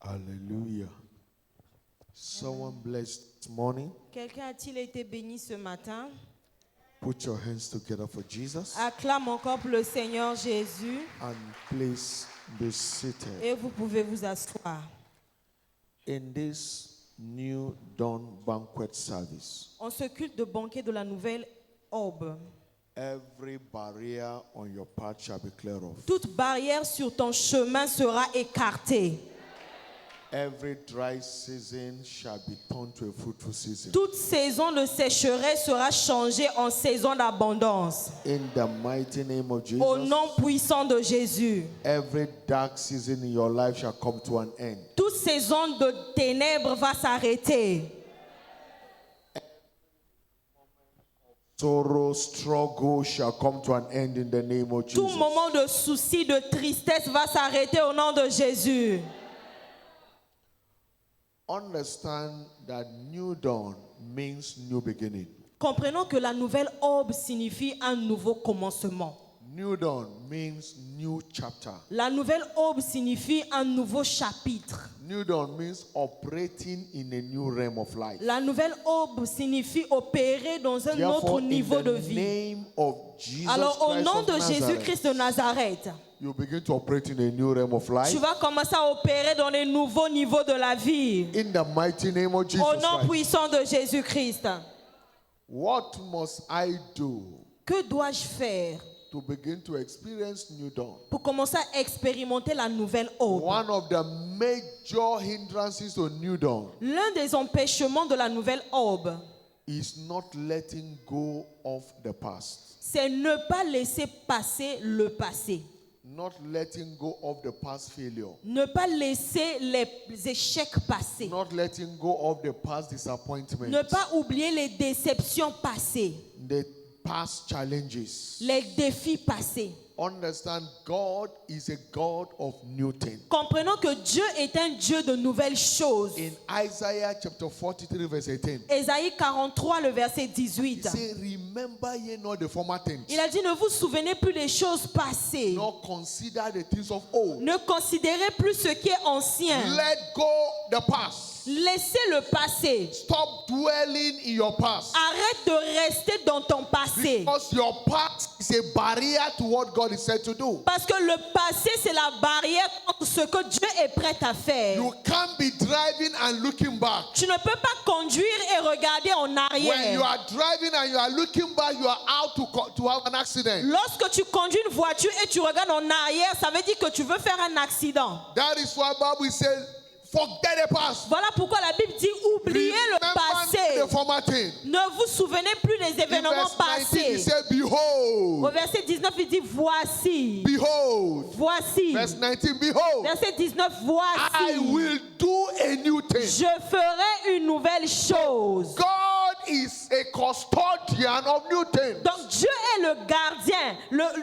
Hallelujah. Someone blessed this morning. Quelqu'un a-t-il été béni ce matin? Put your hands together for Jesus Acclame encore pour le Seigneur Jésus and please be seated. et vous pouvez vous asseoir. In this new dawn banquet service, En ce culte de banquet de la nouvelle aube, every barrier on your path shall be cleared off. toute barrière sur ton chemin sera écartée. Every dry season shall be turned to a fruitful season. Toute saison de sécheresse sera changée en saison d'abondance. In the mighty name of Au Jesus, nom puissant de Jésus. every dark season in your life shall come to an end. Toute saison de ténèbres va s'arrêter. Sorrow, struggle shall come to an end in the name of Tout Jesus. moment de souci, de tristesse va s'arrêter au nom de Jésus. Understand that new dawn means new beginning. Comprenons que la nouvelle aube signifie un nouveau commencement. New dawn means new chapter. La nouvelle aube signifie un nouveau chapitre. New dawn means operating in a new realm of life. La nouvelle aube signifie opérer dans un Therefore, autre in niveau de the vie. name of Jesus Alors au Christ nom of de Nazareth, Jésus-Christ de Nazareth, you begin to operate in a new realm of life. tu vas commencer à opérer dans les nouveaux niveaux de la vie. In the mighty name of Jesus Au nom Christ. puissant de Jésus-Christ. What must I do Que dois-je faire to begin to experience new dawn? pour commencer à expérimenter la nouvelle aube? One of the major hindrances to new dawn L'un des empêchements de la nouvelle aube, is not letting go of the past. c'est ne pas laisser passer le passé. Not letting go of the past failure. Ne pas laisser les échecs passés. Not letting go of the past disappointment. Ne pas oublier les déceptions passées, The past challenges. les défis passés. Understand, God is a God of new things. Comprenons que Dieu est un Dieu de nouvelles choses. In Isaiah chapter 43 verse 18, Ésaïe 43, le verset he 18. said, remember ye not the former things, Il a dit, ne vous souvenez plus des choses passées. nor consider the things of old. Ne considérez plus ce qui est ancien. Let go the past. Laissez le passé. Stop dwelling in your past. Arrête de rester dans ton passé. Because your past is a barrier to what God is said to do. Parce que le passé, c'est la barrière contre ce que Dieu est prêt à faire. You can't be driving and looking back. Tu ne peux pas conduire et regarder en When you arrière. are driving and you are looking back, you are out to have an accident. Lorsque tu conduis une voiture et tu regardes en arrière, ça veut dire que tu veux faire un accident. That is why Bible says, forget the past. Voilà pourquoi la Bible dit oubliez le Remember passé. the former thing. Ne vous souvenez plus des In événements verse 19, he passés. said, Au behold, verset 19, il dit voici. behold. Voici. Verse 19, behold, Verset 19, I voici. will do a new thing. Je ferai une nouvelle chose. God is a custodian of new things. Donc Dieu est le gardien,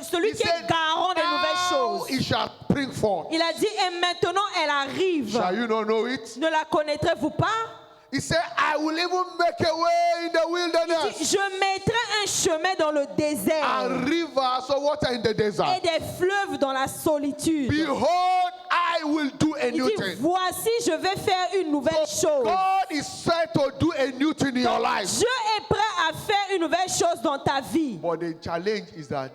celui He qui est said, garant des nouvelles now choses. it shall spring forth. Il a dit, et maintenant elle arrive. Shall you not know it? Ne la connaîtrez-vous pas? He said, I will even make a way in the wilderness Je mettrai un chemin dans le désert and rivers of water in the et desert. des fleuves dans la solitude. Behold, I will do a Il new dit, thing. voici, je vais faire une nouvelle chose. God is set to do a new thing in your life. Dieu est prêt à faire une nouvelle chose dans ta vie. But the challenge is that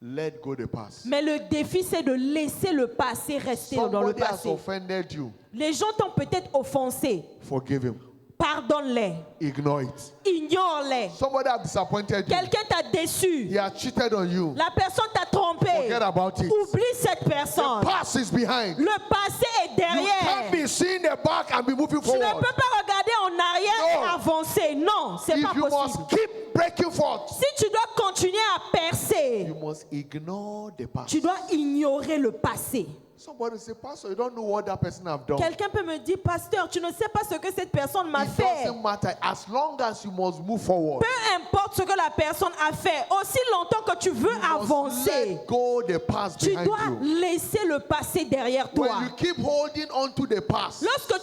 let go the past. Mais le défi, c'est de laisser le passé rester dans le Somebody has passé. offended you. Les gens t'ont peut-être offensé. Forgive him. Pardonne-les. Ignore it. Ignore-les. Somebody has disappointed you. Quelqu'un t'a déçu. He has cheated on you. La personne t'a trompé. Forget about it. Oublie cette The personne. past is behind. Le passé est You derrière. can't be seeing the back and be moving Tu ne forward. peux pas regarder en arrière No. et avancer. Non, c'est pas If you possible. must keep breaking forth, Si tu dois continuer à percer, you must ignore the past. tu dois ignorer le passé. Somebody say, Pastor, you don't know what that person have done. Quelqu'un peut me dire, pasteur, tu ne sais pas ce que cette personne m'a It fait. doesn't matter as long as you must move forward. Peu importe ce que la personne a fait, aussi longtemps que tu veux You must avancer, let go the past tu behind dois you. laisser le passé derrière toi. When you keep holding on to the past, Lorsque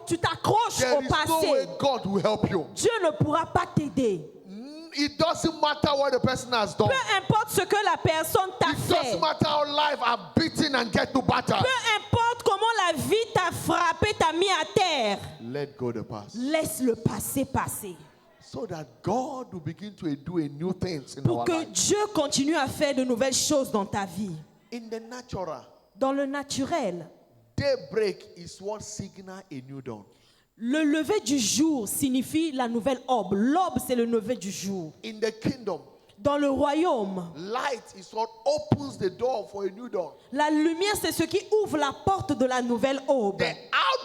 tu t'accroches there au is no way passé, God will help you. Dieu ne pourra pas t'aider. It doesn't matter what the person has done. Peu importe ce que la personne t'a It fait. doesn't matter how life have beaten and get to battle. Peu importe comment la vie t'a frappé terre. Let go the past. Laisse le passé passer. So that God will begin to do a new things in Pour our que life. Dieu continue à faire de nouvelles choses dans ta vie. In the natural, Dans le naturel, daybreak is what signal a new dawn. le lever du jour signifie la nouvelle aube. L'aube, c'est le lever du jour. In the kingdom, Dans le royaume, light is what opens the door for a new dawn. la lumière, c'est ce qui ouvre la porte de la nouvelle aube. The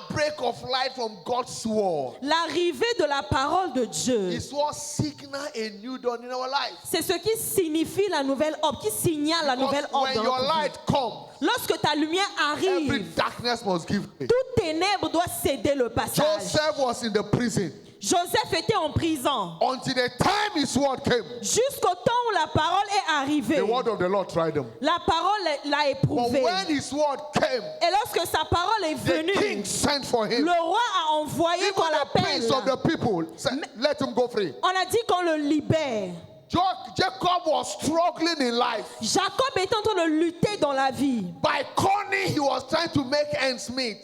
outbreak of light from God's word L'arrivée de la parole de Dieu, is what signal a new dawn in our life. c'est ce qui signifie la nouvelle aube, qui signale la Because nouvelle aube when dans your notre vie. light comes, Lorsque ta lumière every arrive, darkness must give way. toute ténèbre doit céder le passage. Joseph was in the prison Joseph était en prison until the time his word came. jusqu'au temps où la parole est arrivée. The word of the Lord tried him. La parole l'a But éprouvé. when his word came, Et lorsque sa parole est the venue, king sent for him. le roi a envoyé qu'on Even the l'appelle. prince of the people said, let him go free. On a dit qu'on le libère. Jacob was struggling in life. Jacob est en train de lutter dans la vie. By cunning, he was trying to make ends meet.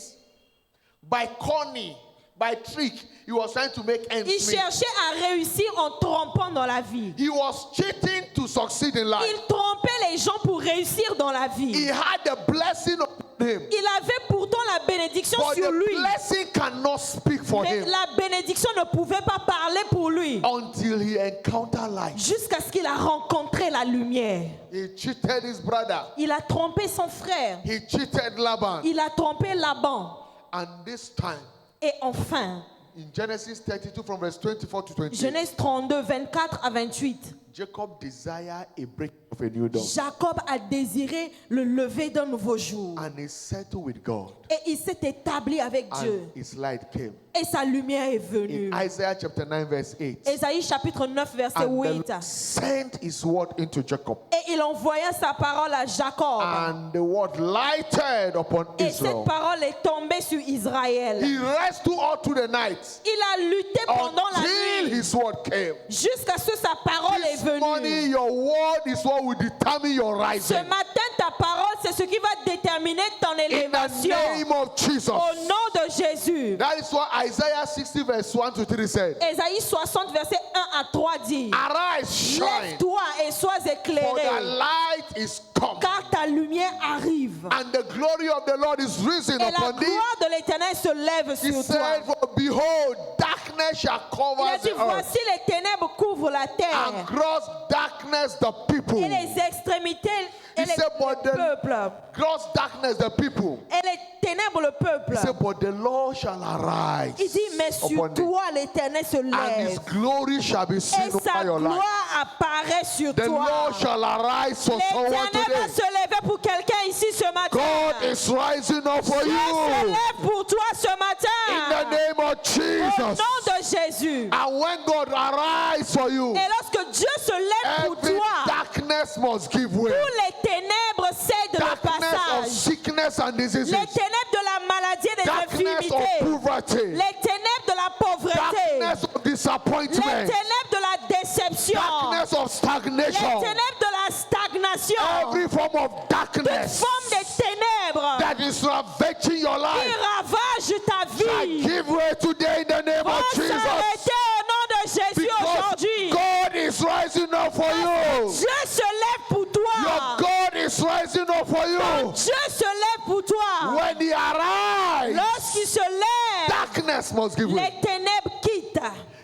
By cunning, by trick, he was trying to make ends Il meet. cherchait à réussir en trompant dans la vie. He was cheating to succeed in life. Il trompait les gens pour réussir dans la He vie. had the blessing upon him. Il avait pourtant la bénédiction But sur the lui. blessing cannot speak for Mais him la bénédiction ne pouvait pas parler pour lui. until he encountered light. Jusqu'à ce qu'il a rencontré la lumière. He cheated his brother. Il a trompé son frère. He cheated Laban. Il a trompé Laban. And this time, Et enfin, in Genesis 32 from verse 24 to 28, Genèse 32, 24 à 28. Jacob desired a break of a new dawn. Jacob a désiré le lever d'un nouveau jour. And he settled with God. Et il s'est établi avec Dieu. And his light came. Et sa lumière est venue. In Isaiah chapter 9 verse 8. Ésaïe chapitre 9 verset And the 8. Lord sent his word into Jacob. Et il envoya sa parole à Jacob. And the word lighted upon Et Israel. cette parole est tombée sur Israël. He rested all through the night Il a lutté pendant la until nuit his word came. jusqu'à ce que sa parole est This morning, venue. your word is what will determine your Ce rising. matin, ta parole, c'est ce qui va déterminer ton In the élévation. name of Jesus. Au nom de Jésus. That is what Isaiah 60 verse 1 to 3 said. Ésaïe 60 verset 1 à 3 dit: Arise, shine, Lève-toi et sois for the éclairé, light is come. car ta lumière arrive. And the glory of the Lord is risen Et la upon thee. gloire de l'Éternel se lève He sur said, toi. for behold, darkness shall Il cover a dit: the earth, voici les ténèbres couvrent la and terre, gross darkness the people. et les extrémités et He said, but le the peuple. gross darkness the people. Et les ténèbres le peuple. He said, but the Lord shall arise Il dit: mais sur upon thee, toi l'Éternel se and his lève, glory shall be seen et sa over your life. gloire apparaît sur The toi. Lord shall arise for someone L'Éternel va today. se lever pour quelqu'un ici ce matin. God is rising up for Dieu se you lève pour toi ce in the matin. name of Au Jesus. nom de Jésus. And when God arise for you, Et lorsque Dieu se lève pour every toi, darkness must give way. tous les ténèbres cèdent le Darkness of passage. sickness and diseases. Les ténèbres de la maladie et des Darkness of infirmités. poverty. Les ténèbres de la pauvreté. Darkness of Les disappointment. ténèbres de la déception. Darkness of Les stagnation. ténèbres de la stagnation. Every form of Toute darkness forme de ténèbres that is ravaging your qui life ravage ta shall vie give way today in the name vont of Jesus. s'arrêter au nom de Jésus Because aujourd'hui. God is rising up for you. Dieu se lève pour Your toi. God is rising up for you. Dieu se lève pour toi. When He arrives, Lorsqu'il se lève, darkness must give way. les ténèbres quittent.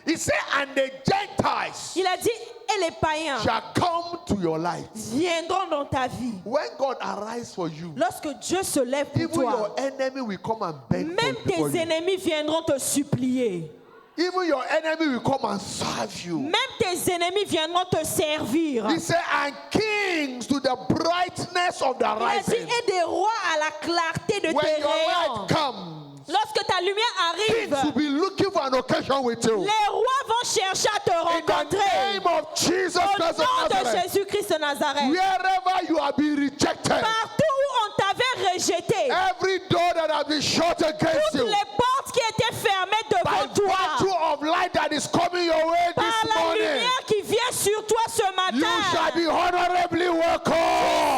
He said, and the Gentiles Il a dit, et les païens shall come to your light. viendront dans ta vie. When God arises for you, Lorsque Dieu se lève pour even your toi, enemy will come and beg même for tes you. ennemis viendront te supplier. Even your enemy will come and serve you. Même tes ennemis viendront te servir. He said, and kings to the brightness of the Il a dit, rising. et des rois à la clarté de When tes your rayons. light comes, Lorsque ta lumière kings will arrive, be looking for an occasion with you. les rois vont chercher à te In the rencontrer. name of Jesus Au Christ nom of de Nazareth, Jésus-Christ de Nazareth. wherever you have been rejected, Partout où on t'avait rejeté, every door that has been shut against toutes you, les portes qui étaient fermées by devant virtue toi, of light that is coming your way par this la morning, lumière qui vient sur toi ce you shall matin, be honorably welcome.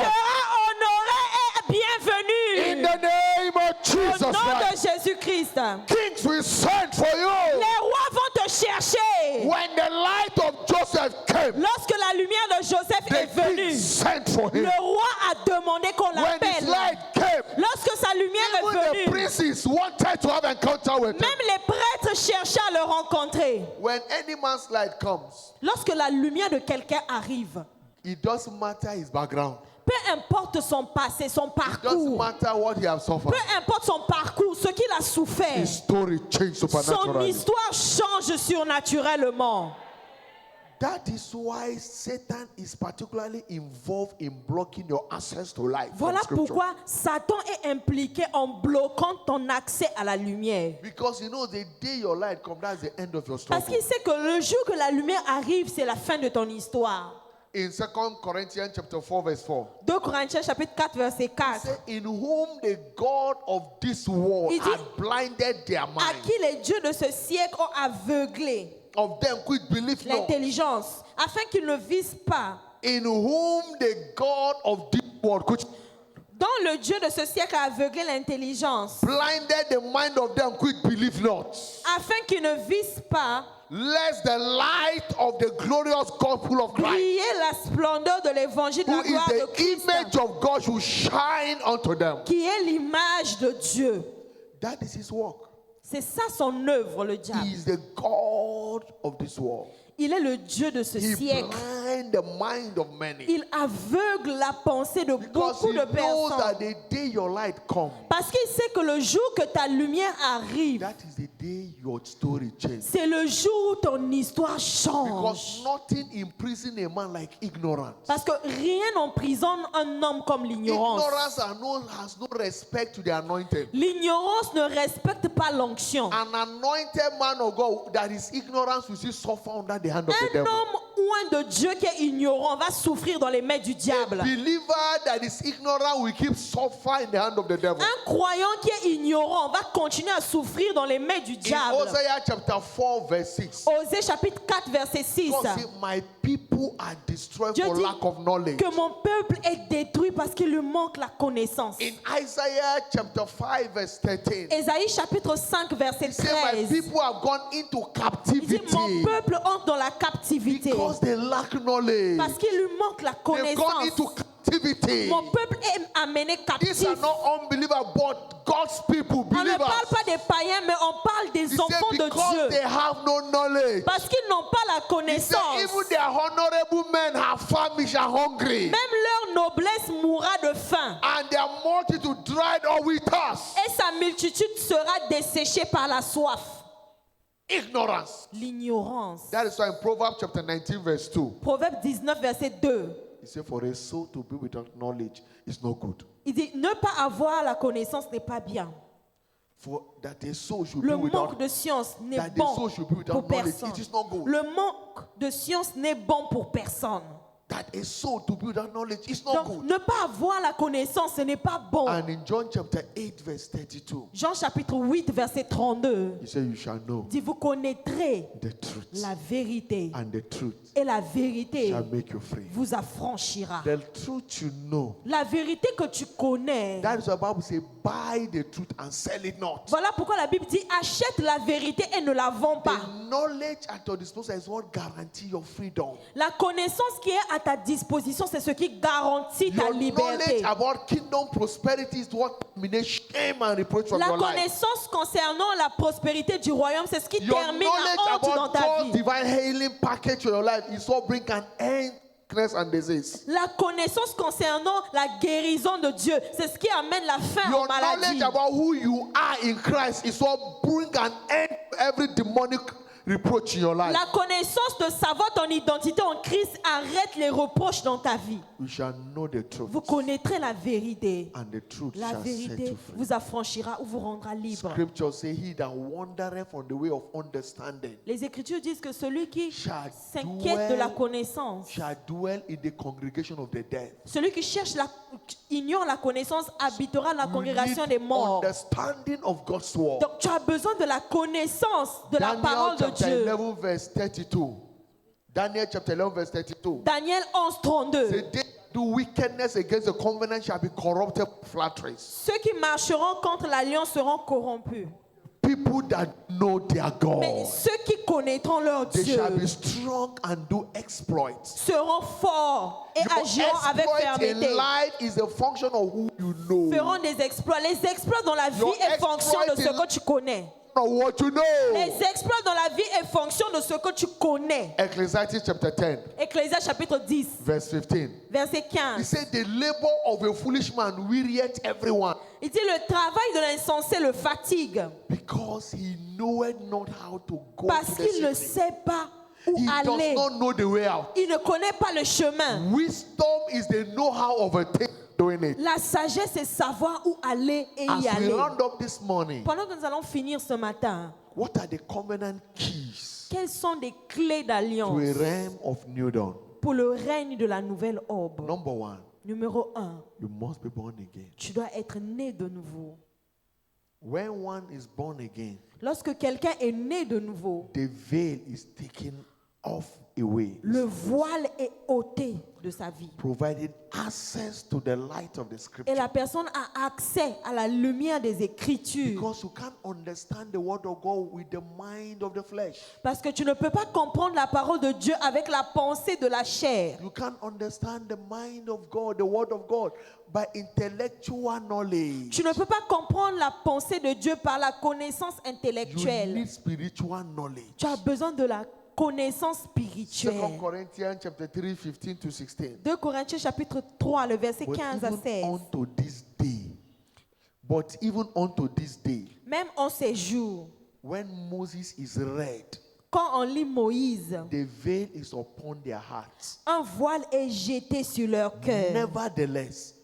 sera honoré et In bienvenu. the name of Au Jesus. Jesus nom de Christ. Jésus-Christ. Kings will send for you. Les rois vont te chercher. When the light of Joseph came, Lorsque la lumière de Joseph the est king venue, sent for him. le roi a demandé qu'on When his l'appelle. light came, Lorsque sa lumière est even the venue, princes wanted to have encounter with him. même les prêtres cherchaient à le rencontrer. When any man's light comes, Lorsque la lumière de quelqu'un arrive, it doesn't matter his background. peu importe son passé, son It doesn't parcours, matter what he has suffered. peu importe son parcours, ce qu'il a souffert, His story changed son supernaturally. histoire change surnaturellement. That is why Satan is particularly involved in blocking your access to life. from Voilà Scripture. pourquoi Satan est impliqué en bloquant ton accès à la lumière. Because you know the day your light comes, that's the end of your Parce struggle. qu'il sait que le jour que la lumière arrive, c'est la fin de ton histoire. In 2 Corinthians chapter 4, verse 4. 2 Corinthiens chapitre 4 verset 4. Say, in whom the God of this world Il dit, had blinded their À mind, qui les dieux de ce siècle ont aveuglé of them which believe not, l'intelligence, afin qu'ils ne visent pas. in whom the God of this world, which Dont le Dieu de ce siècle a aveuglé l'intelligence, blinded the mind of them which believe not, afin qu'ils ne visent pas lest the light of the glorious gospel of Christ, briller la splendeur de l'évangile de who la is gloire de the Christ, image of God, should shine unto them. qui est l'image de Dieu. That is his work. C'est ça son œuvre, le He diable. is the God of this world. Il est le Dieu de ce He siècle. blind the mind of many. Il aveugle la pensée de Because beaucoup he de knows that personnes. the day your light comes, Parce qu'il sait que le jour que ta lumière arrive, that is the day your story changes. c'est le jour où ton histoire change. Because nothing imprisons a man like ignorance. Parce que rien n'emprisonne un homme comme l'ignorance. Ignorance has no respect to the anointed. L'ignorance ne respecte pas l'onction. An anointed man of God that is ignorance will still suffer under the hand of the Un devil. homme ou un de Dieu qui est ignorant va souffrir dans les mains du A diable. believer that is ignorant will keep suffering in the hand of the devil. Un croyant qui est ignorant va continuer à souffrir dans les mains du In diable. Hosea chapter 4 verse 6, Osée chapitre 4 verset 6. God said, my people are destroyed Dieu for dit lack of knowledge. que mon peuple est détruit parce qu'il lui manque la connaissance. In Isaiah chapter 5 verse 13, Ésaïe chapitre 5 verset he said, my 13. people have gone into Il dit mon captivity peuple entre dans la captivité because they lack knowledge. parce qu'il lui manque la They've gone connaissance. into captivity. Mon peuple est amené These are captif. not unbelievers, but God's people, On ne believers. parle pas des païens, mais on parle des He said, enfants de because Dieu. they have no knowledge. Parce qu'ils n'ont pas la He said, connaissance. even their honorable men are famished and hungry, Même leur noblesse mourra de faim. and their multitude dried up with us. Et sa multitude sera desséchée par la soif. Ignorance. L'ignorance. That is why in Proverbs chapter 19, verse 2, Proverbe 19, verset 2. he said, for a soul to be without knowledge is not good. Il dit, ne pas avoir la connaissance n'est pas bien. For that a soul should Le be without manque de science n'est that the bon soul should be without pour knowledge, personne. it is not good. Le manque de science n'est bon pour personne. That a soul to be without knowledge is not Donc, good. ne pas avoir la connaissance, ce n'est pas bon. And in John chapter 8, verse 32, Jean chapitre 8, verset 32. he said, you shall know Dit, vous connaîtrez the truth, la vérité. and the truth Et la vérité shall make you free. vous affranchira. The truth you know. La vérité que tu connais. That is why the Bible says, buy the truth and sell it not. Voilà pourquoi la Bible dit, achète la vérité et ne la vends pas. The knowledge at your disposal is what guarantee your freedom. La connaissance qui est à ta disposition, c'est ce qui garantit ta Your liberté. knowledge about kingdom prosperity is what terminates shame and reproach from La your life. connaissance concernant la prospérité du royaume, c'est ce qui Your termine knowledge la honte dans about ta God's vie. divine healing package for your life is what brings an end to sickness and disease. La connaissance concernant la guérison de Dieu, c'est ce qui amène la fin Your aux maladies. knowledge about who you are in Christ is what brings an end to every demonic reproach in your life. La connaissance de savoir ton identité en Christ arrête les reproches dans ta vie. You shall know the truth, Vous connaîtrez la vérité. and the truth La shall set vérité you free. vous affranchira ou vous rendra libre. Scripture say, he that wandereth on the way of understanding Les Écritures disent que celui qui shall s'inquiète de la dwell, connaissance, shall dwell in the congregation of the dead. celui qui ignore la connaissance habitera dans la You congrégation need des morts. understanding of God's word. Donc tu as besoin de la connaissance de la Daniel parole de chapter Dieu. 11 verse 32. Daniel chapter 11 verse 32. Daniel 11, 32. Say, they do wickedness against the covenant shall be corrupted with flatteries. Ceux qui marcheront contre l'alliance seront corrompus. People that know their Mais God, ceux qui connaîtront leur they Dieu shall be strong and do exploits. seront forts et Your agiront avec exploit in fermeté. life is a function of who you know, Feront des exploits. Les exploits dans la vie Your est fonction de ce exploit in- que tu connais. of what you know. Les exploits dans la vie est fonction de ce que tu connais. Ecclesiastes chapter 10, Ecclésias chapitre 10, verse 15. verset He 15. said, the labor of a foolish man wearieth everyone, Il dit le travail de l'insensé le fatigue because he knoweth not how to go parce to the qu'il ne city. sait pas où He aller. does not know the way out. Il ne connaît pas le chemin. Wisdom is the know-how of a thing doing it. La sagesse, c'est savoir où aller et As y we aller. round up this morning, Pendant que nous allons finir ce matin, what are the covenant keys quelles sont des clés to d'alliance a realm of new dawn? pour le règne de la nouvelle aube? Number one, Numéro 1, you must be born again. tu dois être né de nouveau. When one is born again, Lorsque quelqu'un est né de nouveau, the veil is taken off away, le voile est ôté de sa vie. providing access to the light of the Et scripture. la personne a accès à la lumière des Écritures. Because you can't understand the word of God with the mind of the flesh. Parce que tu ne peux pas comprendre la parole de Dieu avec la pensée de la chair. You can't understand the mind of God, the word of God, by intellectual knowledge. Tu ne peux pas comprendre la pensée de Dieu par la connaissance You intellectuelle. need spiritual knowledge. Tu as besoin de la connaissance 2 spirituelle. Corinthians chapter 3, 15 to 16. 2 Corinthiens chapitre 3, le verset But 15 à even 16. unto this day, but even unto this day, Même en ces jours, when Moses is read, quand on lit Moïse, the veil is upon their hearts. un voile est jeté sur leur cœur. Nevertheless,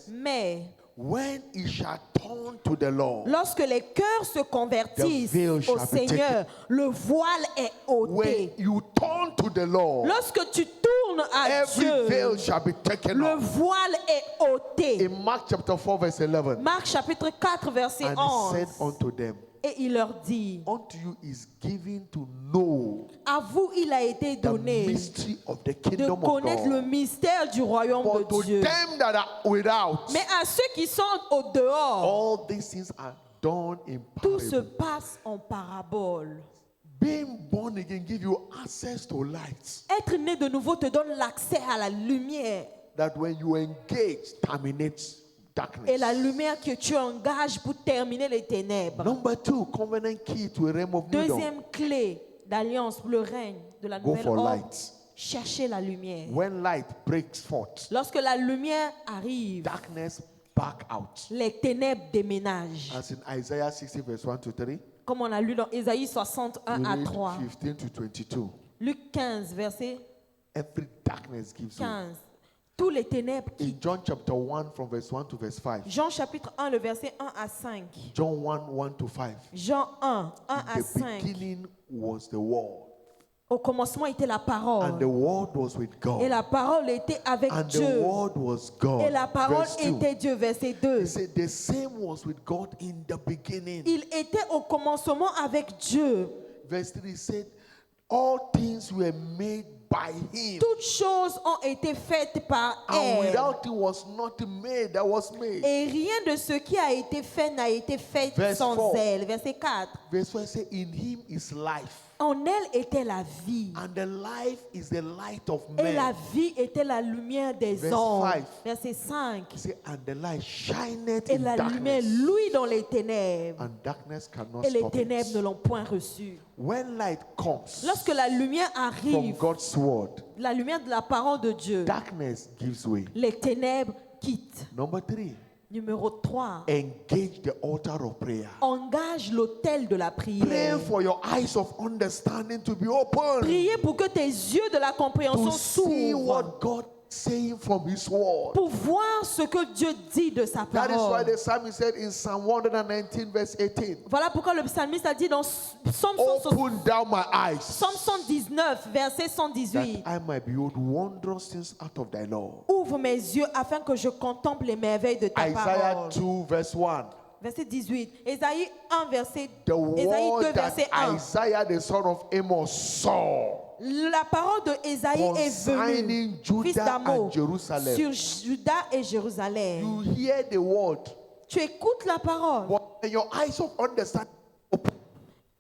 Mais, when he shall turn to the Lord, lorsque les cœurs se convertissent The veil au shall be Seigneur, le voile est when ôté. you turn to the Lord, Lorsque tu tournes à every veil Dieu, shall be taken le off. voile est ôté. In Mark chapter 4, verse 11, Marc chapitre 4, verset and he said 11. unto them, Et il leur dit, unto you is given to know à vous il a été the donné mystery of the de kingdom of connaître le God. mystère du royaume But de to Dieu. them that are without, Mais à ceux qui sont au dehors, all these things are done in tout se parable. passe en parabole. Being born again give you access to light Être né de nouveau te donne l'accès à la lumière. that when you engage terminates Et la darkness. lumière que tu engages pour terminer les ténèbres. Number two, covenant key to a realm of new dawn. Deuxième clé d'alliance pour le règne de la Go nouvelle for ordre. light. Chercher la lumière. When light breaks forth, Lorsque la lumière arrive, darkness back out. les ténèbres déménagent. As in Isaiah 60 verse 1 to 3, Comme on a lu dans Ésaïe 61 you à read 3. 15 to 22. Luc 15, verset Every darkness gives way. 15. Tous les ténèbres In qui... John chapter 1 from verse 1 to verse 5. Jean chapitre 1, le verset 1 à 5. John 1, 1 to 5. Jean 1, 1 à In the 5. beginning was the Word, Au commencement était la and the parole. Word was with Et God, la parole était avec and the Dieu. Word was God. Et la parole Verse 2. était Dieu. Verset 2. He said, the same was with God in the beginning. Il était au commencement avec Dieu. Verse 3 said, all things were made by Him, Toutes choses ont été faites par and elle. without Him was nothing made that was made. Et rien de ce qui a été fait n'a été fait Verse sans 4. elle. Verset 4. Verse 4 said, in Him is life, En elle était la vie. and the life is the light of Et la men. vie était la lumière des Verse hommes. 5. Verset 5. He said, and the light shineth Et in la lumière, darkness, lui, dans les ténèbres. and darkness cannot Et les stop ténèbres ne it. l'ont point reçu. When light comes Lorsque la lumière from arrive, God's word, la lumière de la parole de Dieu, darkness gives way. les ténèbres quittent. Number 3, Numéro 3. engage the altar of prayer. Engage l'autel de la Pray prière. for your eyes of understanding to be open, Priez pour que tes yeux de la compréhension to see s'ouvrent. what God is saying from His word. Pour voir ce que Dieu dit de sa That is why parole. the psalmist said in Psalm 119 verse 18, Voilà pourquoi le psalmiste a dit dans Psaume open down my eyes, 119, verset that 118. I might behold wondrous things out of thy law. Ouvre mes yeux afin que je contemple les merveilles de ta Isaiah parole. 2 verse 1, Verset 18. Ésaïe 1, verset The Ésaïe 2, word that verset 1. Isaiah the son of Amos saw La parole de Ésaïe est venue, concerning fils Judah d'Amo, and Jerusalem. sur Juda et Jérusalem. You hear the word, Tu écoutes la parole but when your eyes of understanding open,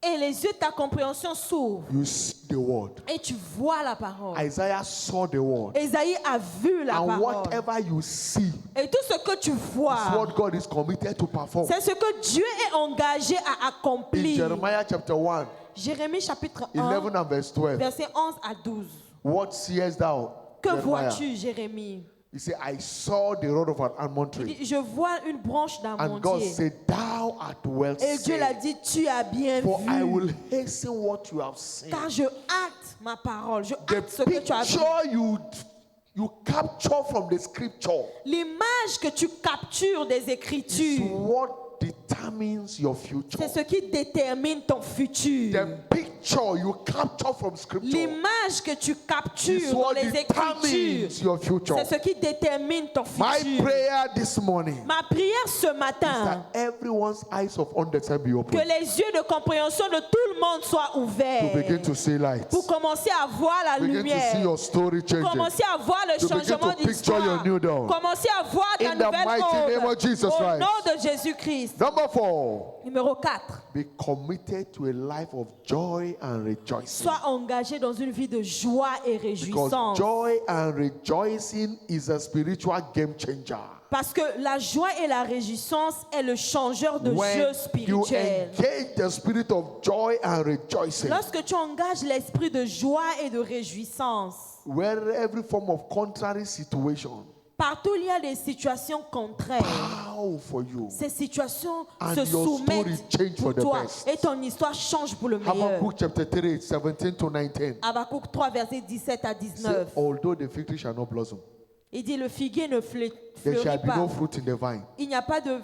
et les yeux de ta compréhension s'ouvrent you see the word. et tu vois la parole. Isaiah saw the word. Ésaïe a vu la And parole. whatever you see Et tout ce que tu is vois, what God is committed to perform. c'est ce que Dieu est engagé à In accomplir. Jeremiah chapter 1, Jérémie chapitre 1, 11 and verse 12. verset 11 à 12. What seest thou? Que Jeremiah? vois-tu, Jérémie? He said, I saw the rod of an almond Il tree. dit, je vois une branche And God d'amandier. said, thou art well Et Dieu l'a said, dit, tu as bien for I vu. will hasten what you have seen. Car je hâte ma parole. Je The hâte ce que tu as vu. picture you capture from the scripture L'image que tu captures des is Écritures, what determines your future. c'est ce qui détermine ton futur. The picture you capture from scripture L'image que tu is captures dans what les Écritures, determines your future. c'est ce qui détermine ton My futur. prayer this morning Ma prière ce is matin, that everyone's eyes of understanding be que open les yeux de compréhension de tout le monde soient to ouverts begin to see light. pour commencer à voir la Begin to see lumière, your story changing. commencer à voir le To begin changement to picture your d'histoire, new dawn. commencer à voir ta In the nouvelle mighty name of ode Jesus au Christ. nom de Jésus-Christ. Number 4, Numéro 4, be committed to a life of joy and rejoicing. sois engagé dans une vie de joie et Because réjouissance. joy and rejoicing is a spiritual game changer. Parce que la joie et la réjouissance est le changeur de jeu When you spirituel. engage the spirit of joy and rejoicing, Lorsque tu engages l'esprit de joie et de réjouissance, where every form of contrary situation partout il y a des situations contraires. bow for you, Ces situations And se your story soumettent change for pour the toi best. et ton histoire change pour le meilleur. Habakkuk chapter 3, 17 to 19. Habakkuk 3, verset 17 à Say, 19. although the fig tree shall not blossom, Il dit, le figuier ne there fleurit shall be pas. no fruit in the vine. Il n'y a pas de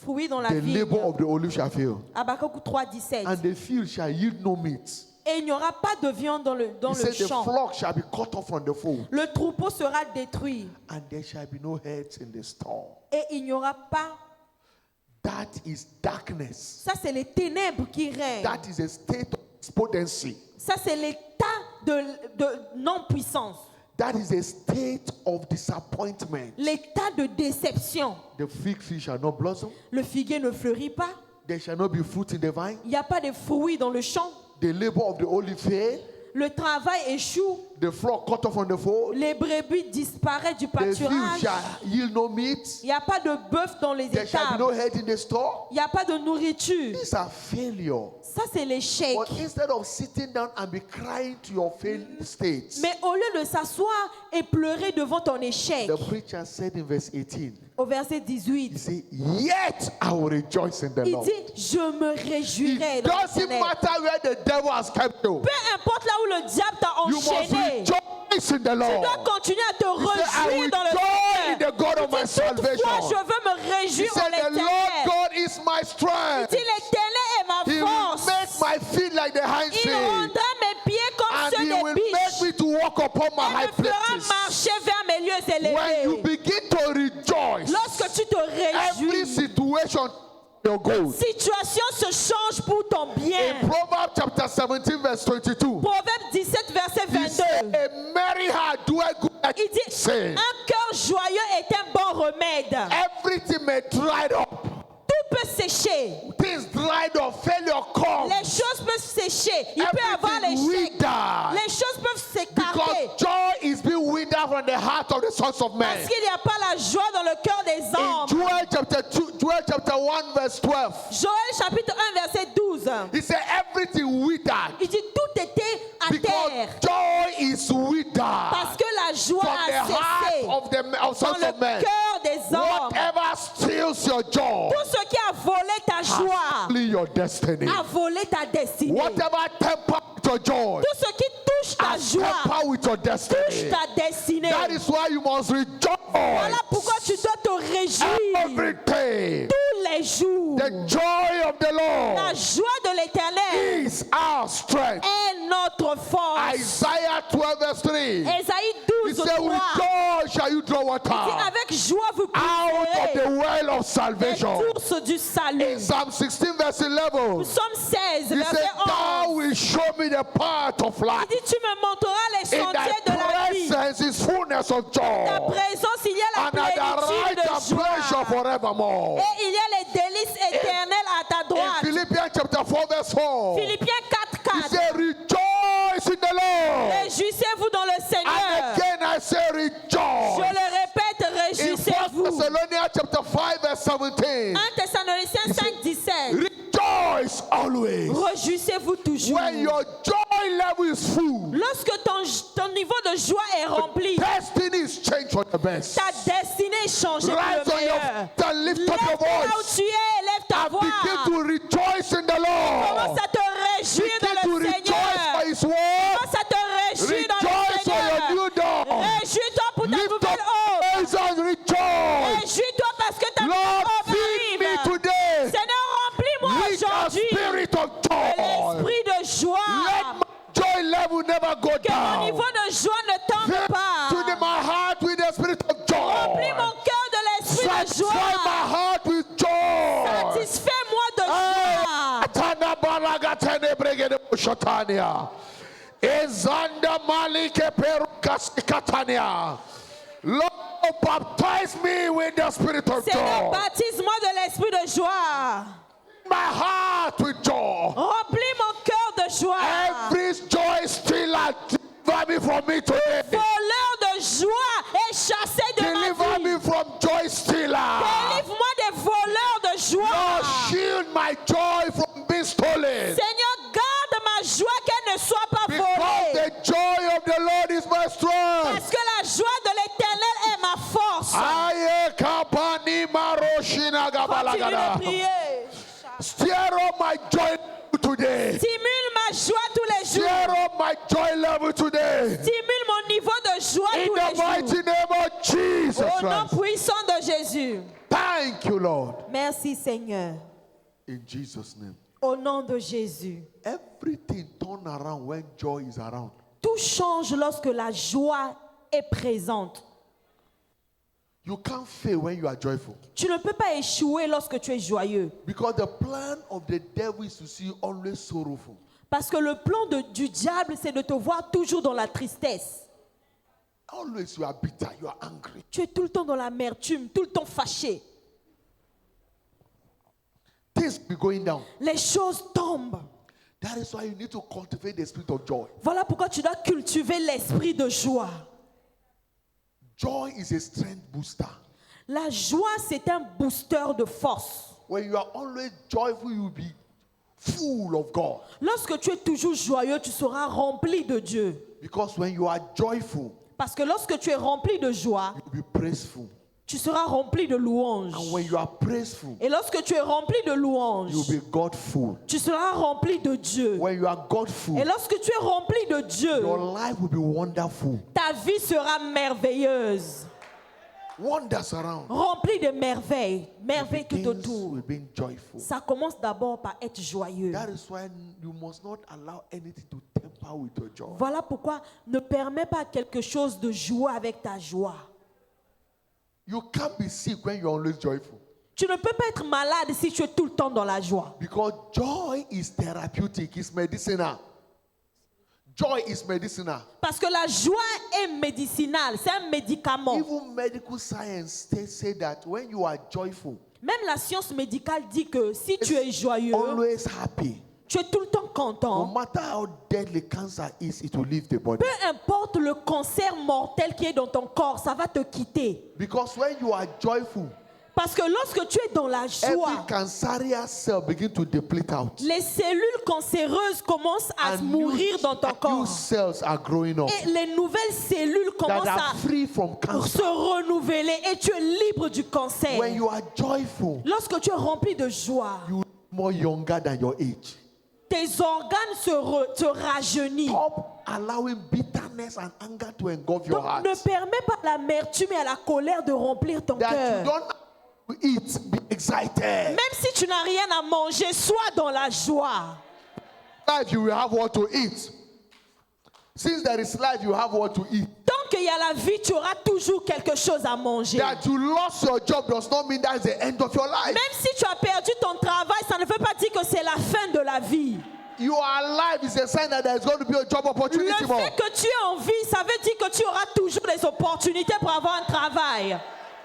fruits dans la The vigne. labor of the olive shall fail, Habakkuk 3, 17. and the field shall yield no meat. Et il n'y aura pas de viande dans He le said, the champ. flock shall be cut off from the fold, Le troupeau sera détruit. and there shall be no heads in the store. Et il n'y aura pas. That is darkness. Ça, c'est les ténèbres qui règnent. That is a state of despondency. Ça, c'est l'état de non-puissance. That is a state of disappointment. L'état de déception. The fig tree shall not blossom. Le figuier ne fleurit pas. There shall not be fruit in the vine. Il n'y a pas de fruits dans le champ. The labor of the olive fail. Le travail échoue. The flock cut off from the fold. Les brebis disparaissent du The field pâturage. shall yield no meat. Il n'y a pas de bœuf dans les There shall be étables. no head in the store. Il n'y a pas de nourriture. These are failure. Ça, c'est l'échec. But instead of sitting down and be crying to your failed state, Mais au lieu de s'asseoir et pleurer devant ton échec, the preacher said in verse 18, au verset he 18, said, yet I will rejoice in the il Lord. dit, je me réjouirai It dans doesn't l'Éternel. matter where the devil has kept you. Peu importe là où le diable t'a You must enchaîné, rejoice in the tu Lord. dois continuer à te He said, I réjouir will dans le joy in Seigneur. the God of my Il dit, toutefois, je salvation. veux me He réjouir en said, the Lord l'Éternel. God is my Il strength. dit, l'Éternel est ma He will force. make my feet like the hinds Il feet. rendra mes pieds comme And ceux he des will biches. make me to walk upon my Il high me fera places. marcher vers mes lieux When you élevés. begin to rejoice, Lorsque tu te every réjouis, situation your good. situation se change pour ton bien. In Proverbs chapter 17 verse 22, Proverbe 17, verset he said, 22. a merry heart doeth good like Il dit, say. un cœur joyeux est un bon remède. Everything may dry up. Tout peut sécher. Things dried up, failure comes. Les choses peuvent sécher. Il peut y avoir Everything l'échec. withered. Les choses peuvent s'écarter. Because joy is being withered from the heart of the sons of men. Parce qu'il n'y a pas la joie dans le cœur des In hommes. Joel chapter 1 verse 12, Joël chapitre 1, verset 12. he said everything withered Il dit tout était à terre. because joy is withered Parce que la joie from a the heart cessé of the dans sons le of men. cœur des hommes. Whatever steals your joy, Tout ce qui a volé ta joie steal your destiny. a volé ta destinée. Whatever temper with your joy, Tout ce qui touche ta joie temper with your touche destiny. ta destinée. That is why you must Voilà pourquoi tu rejoice dois te réjouir every day. tous les jours. The joy of the La Lord joie de l'Éternel is our strength. est notre force. Isaiah 12 verse 3. Ésaïe He 12, said, with 3. joy shall you draw Il dit, water avec joie vous out of puiserez the well of les salvation. sources du salut. In Psalm 16 verse 11, Psaume 16, he verset said, thou 11. will show me the path of Il life. dit, tu me montreras les In sentiers de la thy vie. presence is fullness of Ta joy. présence, il y a la And at the plénitude right de and pleasure joie. forevermore. Et il y a les délices éternelles à ta In droite. Philippians chapter 4 verse 4, Philippiens 4, he 4. said, rejoice in the Lord. Réjouissez-vous dans le And Seigneur. again I say Je rejoice. le répète, In 1 réjouissez-vous. Thessalonians chapter 5 verse 17, 1 Thessaloniciens 5, 17. rejoice always. Réjouissez-vous toujours. When your joy level is full, Lorsque ton niveau de joie est rempli, destiny is changed for the best. ta destinée est changée pour Rise le on your meilleur. feet and lift up your Lève-toi là où voice tu es, lève ta and voix. begin to rejoice in the Commence Lord. à te réjouir Begin dans to le rejoice for Seigneur. His word. Commence à te réjouir dans le Rejoice for your Seigneur. new dawn. Réjouis-toi pour ta Lift up nouvelle eau. praise and rejoice. Réjouis-toi parce que ta Lord, nouvelle eau feed me arrive. today Seigneur, remplis-moi with a aujourd'hui spirit of de joy. l'esprit de joie. Let my joy level never go Que mon down. niveau de joie ne tombe Fill pas. my heart with the spirit of Remplis joy. mon cœur de l'esprit de Satisfy joie. my heart with joy. Satisfais-moi de joie. Atana balagatene bregede bushatania. Ezanda malike perukasikatania. Lord, baptize me with the spirit of Seigneur, joy. baptise-moi de l'esprit de joie. My heart with joy. Remplis mon cœur de joie. Every joy still deliver me from me today. Voleur de joie est chassé de ma Deliver vie. me from joy stealer. Délivre-moi des voleurs de Lord, joie. shield my joy from being stolen. Seigneur, garde ma joie qu'elle ne soit pas Because volée. the joy of the Lord is my strength. Parce que la joie de l'Éternel est ma force. Aye kapani maroshina Continue de gabalagada. prier. Stir up my joy today. Stimule ma joie tous les jours. Stir up my joy level today. Stimule mon niveau de joie In tous the les jours. mighty name of Jesus Au nom Christ. puissant de Jésus. Thank you, Lord. Merci Seigneur. In Jesus' name. Au nom de Jésus. Everything turn around when joy is around. Tout change lorsque la joie est présente. You can't fail when you are joyful. Tu ne peux pas échouer lorsque tu es joyeux. Because the plan of the devil is to see you always sorrowful. Parce que le plan du diable, c'est de te voir toujours dans la tristesse. Always you are bitter, you are angry. Tu es tout le temps dans l'amertume, tout le temps fâché. Things be going down. Les choses tombent. That is why you need to cultivate the spirit of joy. Voilà pourquoi tu dois cultiver l'esprit de joie. Joy is a strength booster. La joie, c'est un booster de force. When you are always joyful, you will be full of God. Lorsque tu es toujours joyeux, tu seras rempli de Dieu. Because when you are joyful, Parce que lorsque tu es rempli de joie, you will be praiseful. tu seras rempli de louanges. And when you are praiseful, Et lorsque tu es rempli de louanges, you will be Godful. tu seras rempli de Dieu. When you are Godful, Et lorsque tu es rempli de Dieu, your life will be wonderful. ta vie sera merveilleuse. Wonders around. Remplie de merveilles. Merveilles tout Begins autour. with being joyful. Ça commence d'abord par être joyeux. That is why you must not allow anything to temper with your joy. Voilà pourquoi ne permets pas quelque chose de jouer avec ta joie. You can't be sick when you're always joyful. Tu ne peux pas être malade si tu es tout le temps dans la joie. Because joy is therapeutic, it's medicinal. Joy is medicinal. Parce que la joie est médicinale, c'est un médicament. Even medical science say that when you are joyful, Même la science médicale dit que si tu es joyeux, always happy, tu es tout le temps no content. matter how deadly cancer is, it will leave the body. Peu importe le cancer mortel qui est dans ton corps, ça va te quitter. Because when you are joyful, Parce que lorsque tu es dans la every joie, cancerous cell begin to deplete out. les cellules cancéreuses commencent à And mourir dans ton new corps. cells are growing up Et les nouvelles cellules that commencent are à free from cancer. se renouveler et tu es libre du cancer. When you are joyful, Lorsque tu es rempli de joie, you are more younger than your age. tes organes se rajeunissent. Stop allowing bitterness and anger to engulf your Donc heart. ne permets pas à l'amertume et à la colère de remplir ton That you cœur. don't eat, be excited. Même si tu n'as rien à manger, sois dans la joie. If you will have what to eat. Since there is life, you have what to eat. Tant qu'il y a la vie, tu auras toujours quelque chose à manger. That you lost your job does not mean that's the end of your life. Même si tu as perdu ton travail, ça ne veut pas dire que c'est la fin de la vie. You are alive is a sign that there is going to be a job Le opportunity more. fait que tu es en vie, ça veut dire que tu auras toujours des opportunités pour avoir un travail.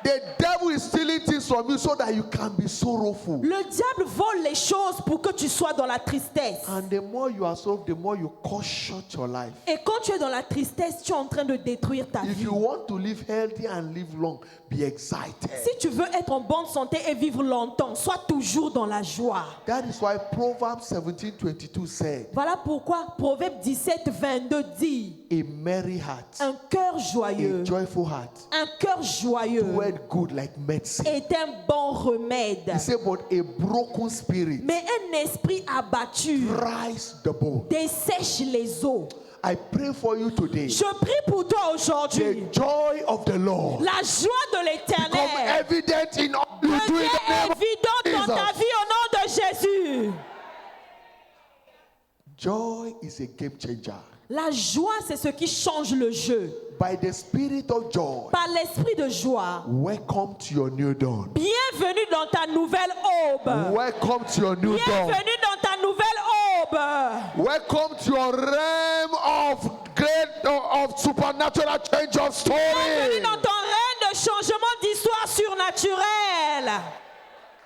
The devil is stealing things from you so that you can be sorrowful. Le diable vole les choses pour que tu sois dans la tristesse. And the more you are sorrowful, the more you cut short your life. Et quand tu es dans la tristesse, tu es en train de détruire ta If vie. you want to live healthy and live long, be excited. Si tu veux être en bonne santé et vivre longtemps, sois toujours dans la joie. That is why Proverbs 17:22 said, Voilà pourquoi Proverbe 17:22 dit a merry heart, un cœur a joyeux, joyful heart, un cœur joyeux doeth good like medicine. est un bon remède. He said, but a broken spirit Mais un esprit abattu dries the bone. dessèche les os. I pray for you today. Je prie pour toi aujourd'hui. The joy of the Lord La joie de become l'Éternel evident in all you do in devient the name of évidente dans ta Jesus. vie au nom de Jésus. Joy is a game changer. La joie, c'est ce qui change le jeu. By the spirit of joy, Par l'esprit de joie. welcome to your new dawn. Bienvenue dans ta nouvelle aube. Welcome to your new dawn. Bienvenue dans ta nouvelle aube. Welcome to your realm of great of supernatural change of story. Bienvenue dans ton règne de changement d'histoire surnaturelle.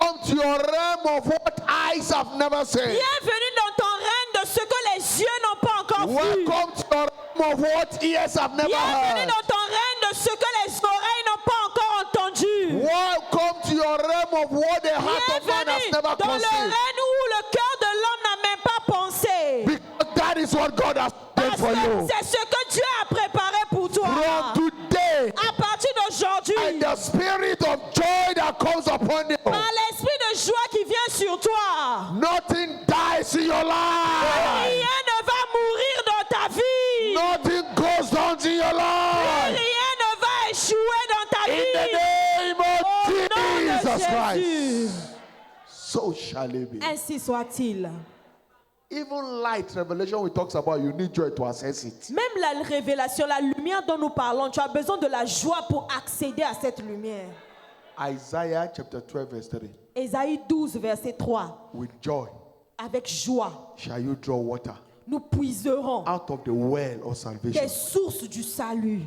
Come to your realm of what eyes have never seen. Bienvenue dans ton règne de ce que les yeux n'ont pas encore vu. Welcome to your realm of what ears have never Bienvenue heard. dans ton règne de ce que les oreilles n'ont pas encore entendu. Welcome to your realm of what the heart of man has Bienvenue never dans le conceived. règne où le cœur de l'homme n'a même pas pensé. Because that is what God has done Parce for que you. c'est ce que Dieu a préparé pour toi. From today, À partir d'aujourd'hui, and the spirit of joy that comes upon you, par l'esprit de joie qui vient sur toi, nothing dies in your life. rien ne va mourir dans ta vie. Nothing goes down in your life. Rien ne va échouer dans ta In the vie. name Au of nom de Jesus Jésus. Christ. So shall it be. Ainsi soit-il. Even light revelation we talks about, you need joy to access it. Même la révélation, la lumière dont nous parlons, tu as besoin de la joie pour accéder à cette lumière. Isaiah chapter 12 verse 3. Ésaïe 12, verset 3. With joy Avec joie, shall you draw water nous puiserons out of the well of salvation. des sources du salut.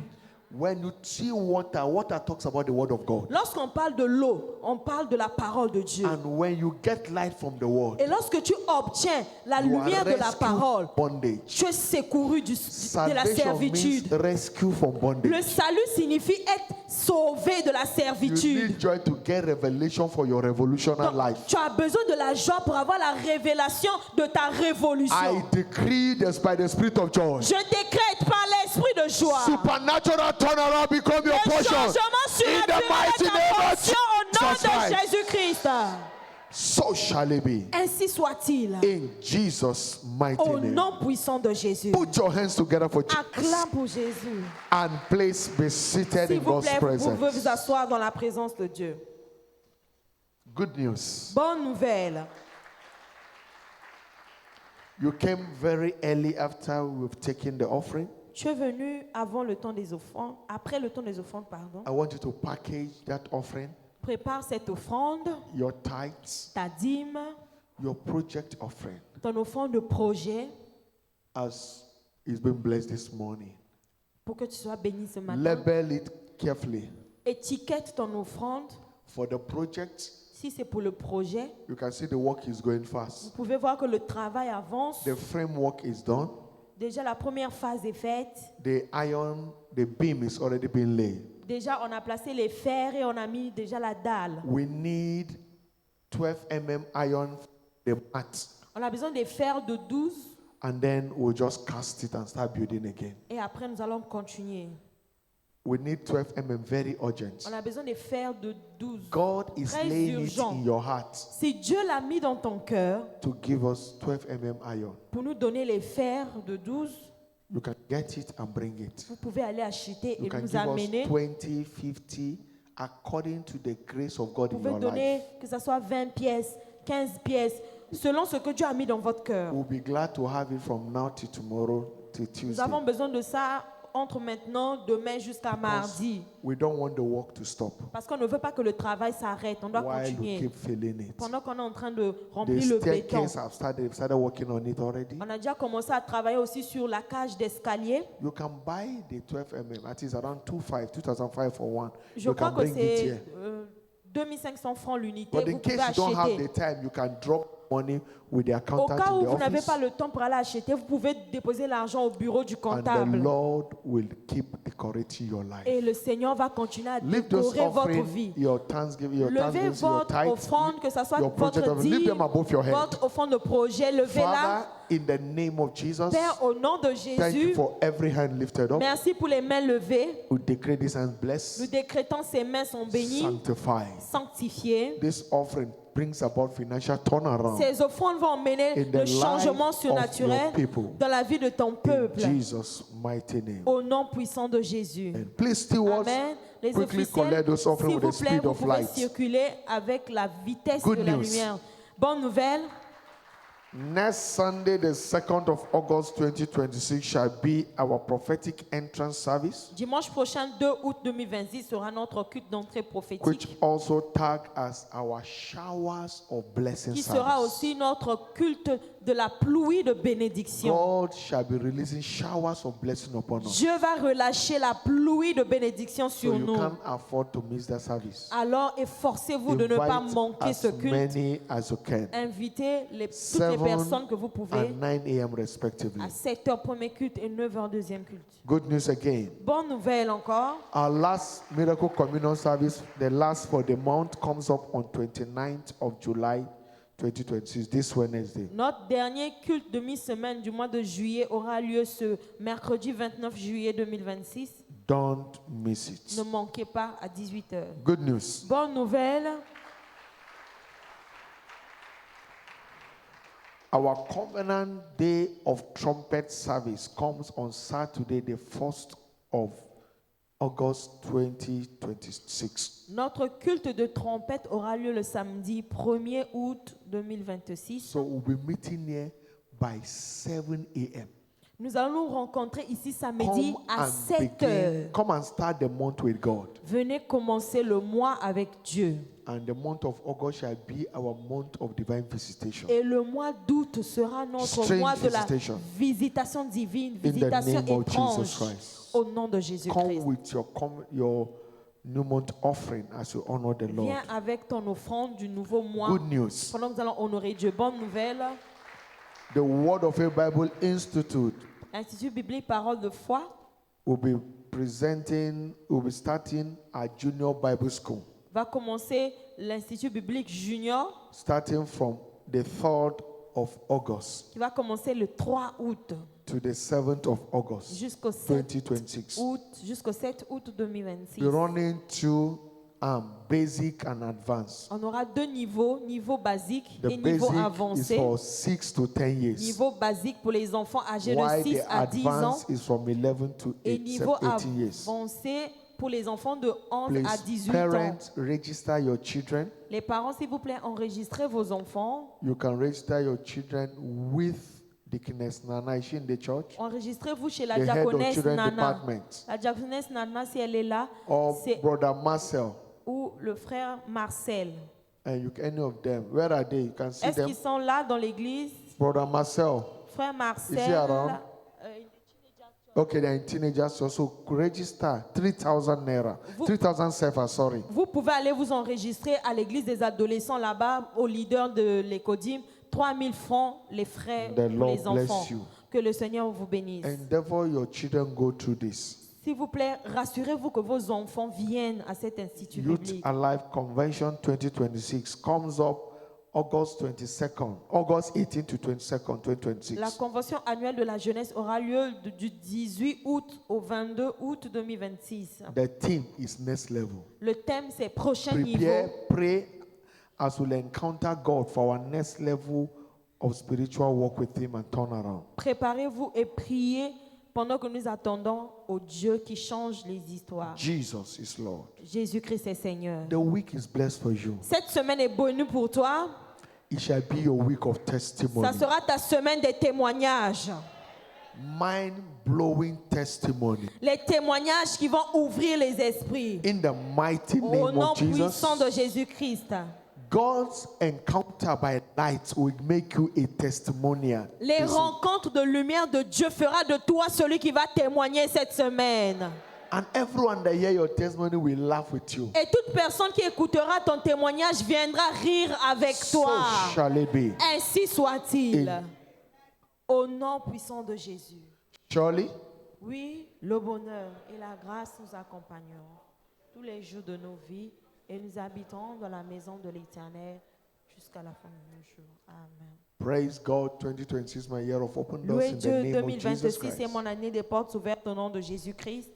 When you see water, water talks about the word of God. Lorsqu'on parle de l'eau, on parle de la parole de Dieu. And when you get light from the word, Et lorsque tu obtiens la you are lumière de la rescued parole, from bondage. tu es secouru de la Salvation means servitude. rescue from Le bondage. salut signifie être sauvé de la You servitude. need joy to get revelation for your revolutionary Donc, life. tu as besoin de la joie pour avoir la révélation de ta révolution. I decree this by the spirit of joy. Je décrète par l'esprit de joie. Supernatural turnaround become your Le portion. changement In the surnaturel mighty est ta name of portion au nom Jesus de Christ. Jésus-Christ. So shall it be. Ainsi soit-il. In Jesus' mighty Au name. nom puissant de Jésus. Put your hands together for Jesus. Acclame pour Jésus. And please be seated S'il in vous God's plaît, vous pouvez vous presence. asseoir dans la présence de Dieu. Good news. Bonne nouvelle. You came very early after we've taken the offering. Tu es venu avant le temps des offrandes, après le temps des offrandes, pardon. I want you to package that offering, Prépare cette offrande, your tithes, ta dîme, your project offering, ton offrande de projet, as it's been blessed this morning. pour que tu sois béni ce matin. Label it carefully. Étiquette ton offrande. For the project, Si c'est pour le projet, you can see the work is going vous fast. pouvez voir que le travail avance. The framework is done. Déjà, la première phase est faite. The beam is already being laid. Déjà, on a placé les fers et on a mis déjà la dalle. We need 12 iron for the mat. On a besoin des fers de 12 And then we'll just cast it and start building again. et après nous allons continuer. We need 12 very urgent. On a besoin des fers de 12. God is Très laying urgent. it in your heart Si Dieu l'a mis dans ton cœur to give us 12 iron. pour nous donner les fers de 12, You can get it and bring it. vous pouvez aller acheter You et can nous give us amener. 20, 50, according to the grace of God Vous in pouvez your donner life. que ce soit 20 pièces, 15 pièces, selon ce que Dieu a mis dans votre cœur. We'll be glad to have it from now till tomorrow, till Nous Tuesday. avons besoin de ça entre maintenant, demain jusqu'à mardi. We don't want the work to stop Parce qu'on ne veut pas que le travail s'arrête. On doit while we continuer. keep filling it. Pendant qu'on est en train de The remplir le béton. staircase, I've started working on it already. On a déjà commencé à travailler aussi sur la cage d'escalier. You can buy the 12 mm. That is around 2,500 for one. Je You crois can que bring it c'est here. 2500 francs l'unité. But in Vous pouvez case you don't have acheter. the time, you can drop money with the Au accountant cas in où the vous n'avez office, pas le temps pour aller acheter, vous pouvez déposer l'argent au bureau du and the comptable. Lord will keep decorating your life. Et le Seigneur va continuer à Leave those décorer votre offering, vie. your thanksgiving, your Levez thanksgiving, your votre tithes, offrande, que ce soit your project votre offering. Leave dîme, them above your head. votre offrande de projet. Levez-la. Father, in the name of Jesus, Père, au nom de thank you Jésus, for every hand lifted up. merci pour les mains levées. We decree this hand Nous blessed, décrétons ces mains sont bénies, sanctified. sanctifiées. This offering brings about financial turnaround Ces offrandes vont emmener in the le changement life of surnaturel your people. dans la vie de ton In peuple. Jesus' mighty name. Au nom puissant de Jésus. And please still Amen. Les quickly officiels, collect those offerings s'il with the vous plaît, speed vous of pouvez light. circuler avec la vitesse Good de la news. lumière. Bonne nouvelle. Next Sunday, the 2nd of August 2026, shall be our prophetic entrance service, Dimanche prochain, 2 août 2026, sera notre culte d'entrée which prophétique, also tag as our showers of blessing qui sera service. aussi notre culte de la pluie de bénédiction. God shall be releasing showers of blessing upon us. Dieu va relâcher la pluie de bénédiction So sur you nous. can't afford to miss that service. Alors, efforcez-vous de ne pas Invite manquer ce as culte. many as you can. Invitez toutes les 7 personnes que vous pouvez and 9 a.m. respectively. à 7h premier culte et 9h deuxième culte. Good news again. Bonne nouvelle encore. Our last miracle communion service, the last for the month, comes up on 29th of July 2026, this Wednesday. Notre dernier culte de mi-semaine du mois de juillet aura lieu ce mercredi 29 juillet 2026. Don't miss it. Ne manquez pas à 18h. Good news. Bonne nouvelle. Our Covenant Day of Trumpet service comes on Saturday, the 1st of August 2026. Notre culte de trompette aura lieu le samedi 1er août 2026. So we'll be meeting here by 7 a.m. Nous allons nous rencontrer ici samedi à 7 begin, heures. come and start the month with God. Venez commencer le mois avec Dieu. And the month of August shall be our month of divine visitation. Et le mois d'août sera notre Strange mois de la visitation. visitation divine, In the visitation name of étrange. Jesus Christ. Au nom de Come Jésus-Christ. with your new month offering as you honor the Lord. Viens avec ton offrande du nouveau mois. Good news. Pendant que nous allons honorer Dieu. Bonne nouvelle. The Word of Faith Bible Institute Institut biblique Parole de foi will be starting a junior Bible school, va commencer l'Institut biblique junior starting from the 3rd of August qui va commencer le 3 août to the 7th of August jusqu'au 7 2026. août, jusqu'au 7 août 2026. We're running two basic and advanced. On aura deux niveaux, niveau basique The et niveau basic is avancé. for 6 to 10 years, Niveau basique pour les enfants âgés de while 6 the à 10 ans advanced is from 11 to et niveau 18 years. avancé pour les enfants de 11 à Please, 18 ans. parents, register your children. Les parents, s'il vous plaît, enregistrez vos enfants. You can register your children with Deaconess Nana. Is she in the church? Enregistrez-vous chez la The head of diaconesse children Nana. department. La diaconesse Nana, si elle est là, Or c'est Brother Marcel. ou le frère Marcel. And any of them. Where are they? You can see Est-ce them. qu'ils sont là dans l'église? Brother Marcel. Frère Marcel. Is he around? euh, Okay, they're in teenagers. So register 3,000 naira. Vous- 3,000 sefa, sorry. Vous pouvez aller vous enregistrer à l'église des adolescents là-bas, au leader de l'Écodim. 3000 francs les frais The pour Lord les bless enfants. you. Que le Seigneur vous bénisse. Endeavor your children go through this. S'il vous plaît, rassurez-vous que vos enfants viennent à cet institut Youth biblique. Alive Convention 2026 comes up August 22nd, August 18 to 22nd, 2026. La convention annuelle de la jeunesse aura lieu du 18 août au 22 août 2026. The theme is next level. Le thème, c'est prochain Prepare, niveau. pray as we'll encounter God for our next level of spiritual walk with Him and turn around. Préparez-vous et priez pendant que nous attendons au Dieu qui change les histoires. Jesus is Lord. Jésus-Christ est Seigneur. The week is blessed for you. Cette semaine est bonne pour toi. It shall be your week of Ça testimony. sera ta semaine des témoignages. mind-blowing testimony. Les témoignages qui vont ouvrir les esprits. In the mighty Au name nom of Jesus, puissant de Jésus-Christ. God's encounter by light will make you a testimonial. Les rencontres de lumière de Dieu fera de toi celui qui va témoigner cette semaine. And everyone that hear your testimony will laugh with you. Et toute personne qui écoutera ton témoignage viendra rire avec toi. So shall it be. Ainsi soit-il. Amen. Au nom puissant de Jésus. Surely, Oui, le bonheur et la grâce nous accompagneront tous les jours de nos vies et nous habiterons dans la maison de l'Éternel jusqu'à la fin de nos jours. Amen. praise God. 2026 is my year of open doors Louez in the Dieu, name of Jesus 2026 Christ. est mon année des portes ouvertes au nom de Jésus-Christ.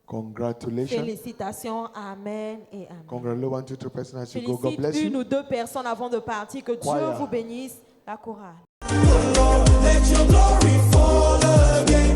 Congratulations. Félicitations, Amen et Amen. Congratulations, 1, 2, 3 person as you go. God Félicite bless une you. ou deux personnes avant de partir. Que Dieu Choir. vous bénisse. La chorale. Let your glory fall again.